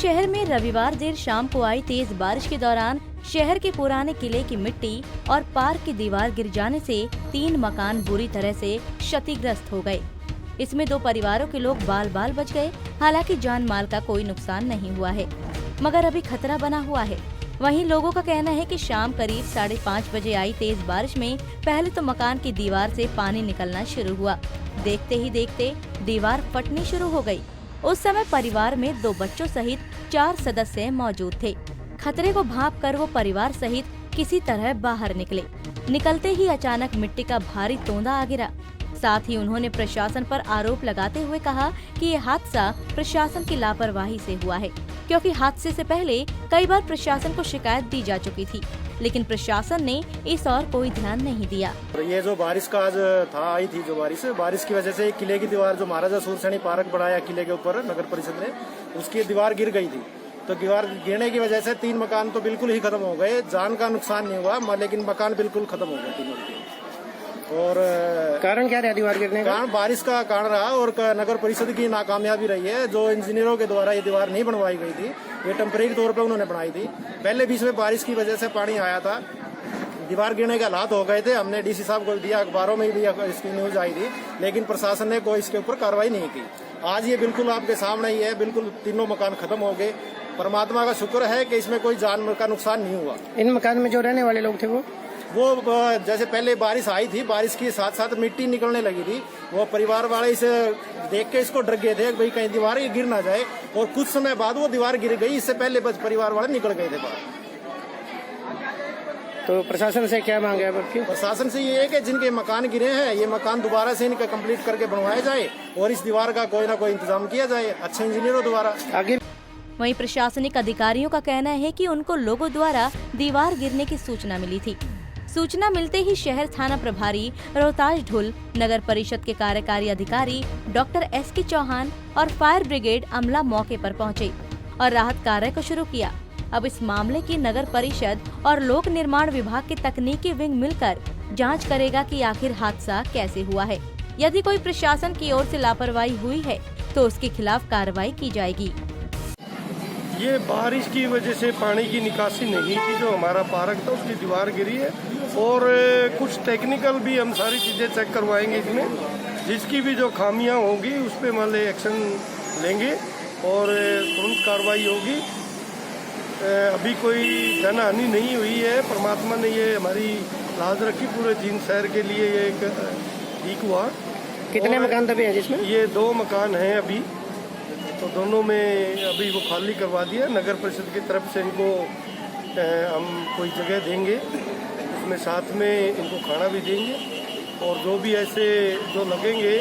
शहर में रविवार देर शाम को आई तेज बारिश के दौरान शहर के पुराने किले की मिट्टी और पार्क की दीवार गिर जाने से 3 मकान बुरी तरह से क्षतिग्रस्त हो गए। इसमें 2 परिवारों के लोग बाल बाल बच गए। हालांकि जान माल का कोई नुकसान नहीं हुआ है, मगर अभी खतरा बना हुआ है। वहीं लोगों का कहना है कि शाम करीब 5:30 बजे आई तेज बारिश में पहले तो मकान की दीवार से पानी निकलना शुरू हुआ। देखते ही देखते दीवार फटनी शुरू हो गई। उस समय परिवार में 2 बच्चों सहित 4 सदस्य मौजूद थे। खतरे को भांपकर वो परिवार सहित किसी तरह बाहर निकले। निकलते ही अचानक मिट्टी का भारी तोंदा आ गिरा। साथ ही उन्होंने प्रशासन पर आरोप लगाते हुए कहा कि ये हादसा प्रशासन की लापरवाही से हुआ है, क्योंकि हादसे से पहले कई बार प्रशासन को शिकायत दी जा चुकी थी, लेकिन प्रशासन ने इस और कोई ध्यान नहीं दिया। ये जो बारिश का आज आई थी जो बारिश की वजह से किले की दीवार जो महाराजा सूरसेन पार्क बनाया किले के ऊपर नगर परिषद ने, उसकी दीवार गिर गई थी। तो दीवार गिरने की वजह से 3 मकान तो बिल्कुल ही खत्म हो गए। जान का नुकसान नहीं हुआ, लेकिन मकान बिल्कुल खत्म हो गए तीनों के। और कारण क्या रहा दीवार गिरने का? कारण बारिश का कारण रहा और नगर परिषद की नाकामयाबी रही है। जो इंजीनियरों के द्वारा ये दीवार नहीं बनवाई गई थी, ये टेम्परेरी तौर पे उन्होंने बनाई थी। पहले बीच में बारिश की वजह से पानी आया था, दीवार गिरने के हालात हो गए थे। हमने डीसी साहब को दिया, अखबारों में भी इसकी न्यूज आई थी, लेकिन प्रशासन ने कोई इसके ऊपर कार्रवाई नहीं की। आज ये बिल्कुल आपके सामने ही है, बिल्कुल तीनों मकान खत्म हो गए। परमात्मा का शुक्र है कि इसमें कोई जान का नुकसान नहीं हुआ। इन मकान में जो रहने वाले लोग थे वो जैसे पहले बारिश आई थी, बारिश के साथ साथ मिट्टी निकलने लगी थी। वो परिवार वाले इसे देख के इसको डर गए थे, भाई कहीं दीवार ये गिर ना जाए। और कुछ समय बाद वो दीवार गिर गई। इससे पहले बस परिवार वाले निकल गए थे बाहर। तो प्रशासन से क्या मांगे अब आपकी? प्रशासन से ये है कि जिनके मकान गिरे हैं, ये मकान दोबारा से इनका कंप्लीट करके बनवाया जाए और इस दीवार का कोई ना कोई इंतजाम किया जाए अच्छे इंजीनियरों द्वारा। आगे वहीं प्रशासनिक अधिकारियों का कहना है कि उनको लोगों द्वारा दीवार गिरने की सूचना मिली थी। सूचना मिलते ही शहर थाना प्रभारी रोहतास ढुल, नगर परिषद के कार्यकारी अधिकारी डॉक्टर SK चौहान और फायर ब्रिगेड अमला मौके पर पहुंचे और राहत कार्य को शुरू किया। अब इस मामले की नगर परिषद और लोक निर्माण विभाग के तकनीकी विंग मिलकर जांच करेगा कि आखिर हादसा कैसे हुआ है। यदि कोई प्रशासन की ओर से लापरवाही हुई है तो उसके खिलाफ कार्रवाई की जाएगी। ये बारिश की वजह से पानी की निकासी नहीं थी, जो हमारा पार्क था उसकी दीवार गिरी है। और कुछ टेक्निकल भी हम सारी चीज़ें चेक करवाएंगे इसमें, जिसकी भी जो खामियां होगी उस पर मतलब एक्शन लेंगे और तुरंत कार्रवाई होगी। अभी कोई जनहानि नहीं हुई है। परमात्मा ने ये हमारी लाज रखी, पूरे 3 शहर के लिए ये एक ठीक हुआ। कितने मकान तभी हैं जिसमें? ये 2 मकान हैं अभी, तो दोनों में अभी वो खाली करवा दिया। नगर परिषद की तरफ से इनको हम कोई जगह देंगे, उसमें साथ में इनको खाना भी देंगे। और जो भी ऐसे जो लगेंगे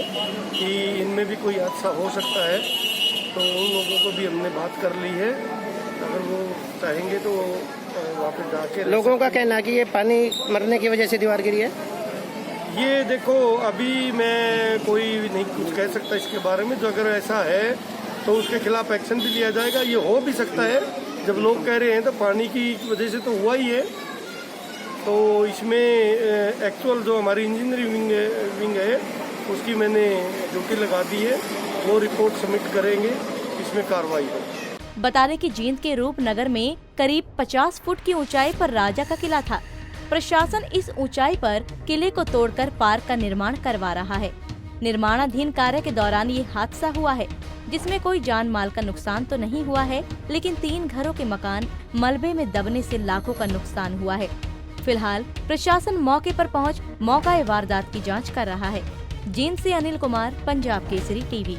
कि इनमें भी कोई हादसा हो सकता है, तो उन लोगों को भी हमने बात कर ली है। अगर वो चाहेंगे तो वहाँ पे जाके। लोगों का कहना है कि ये पानी मरने की वजह से दीवार गिरी है। ये देखो, अभी मैं कोई नहीं कुछ कह सकता इसके बारे में। जो अगर ऐसा है तो उसके खिलाफ एक्शन भी लिया जाएगा। ये हो भी सकता है, जब लोग कह रहे हैं तो पानी की वजह से तो हुआ ही है। तो इसमें एक्चुअल जो हमारी इंजीनियरिंग विंग है उसकी मैंने ड्यूटी लगा दी है, वो रिपोर्ट सबमिट करेंगे, इसमें कार्रवाई हो। बता दें कि जींद के रूपनगर में करीब 50 फुट की ऊंचाई पर राजा का किला था। प्रशासन इस ऊंचाई पर किले को तोड़कर पार्क का निर्माण करवा रहा है। निर्माणाधीन कार्य के दौरान ये हादसा हुआ है, जिसमें कोई जान माल का नुकसान तो नहीं हुआ है, लेकिन 3 घरों के मकान मलबे में दबने से लाखों का नुकसान हुआ है। फिलहाल प्रशासन मौके पर पहुंच मौका वारदात की जांच कर रहा है। जींद से अनिल कुमार, पंजाब केसरी टीवी।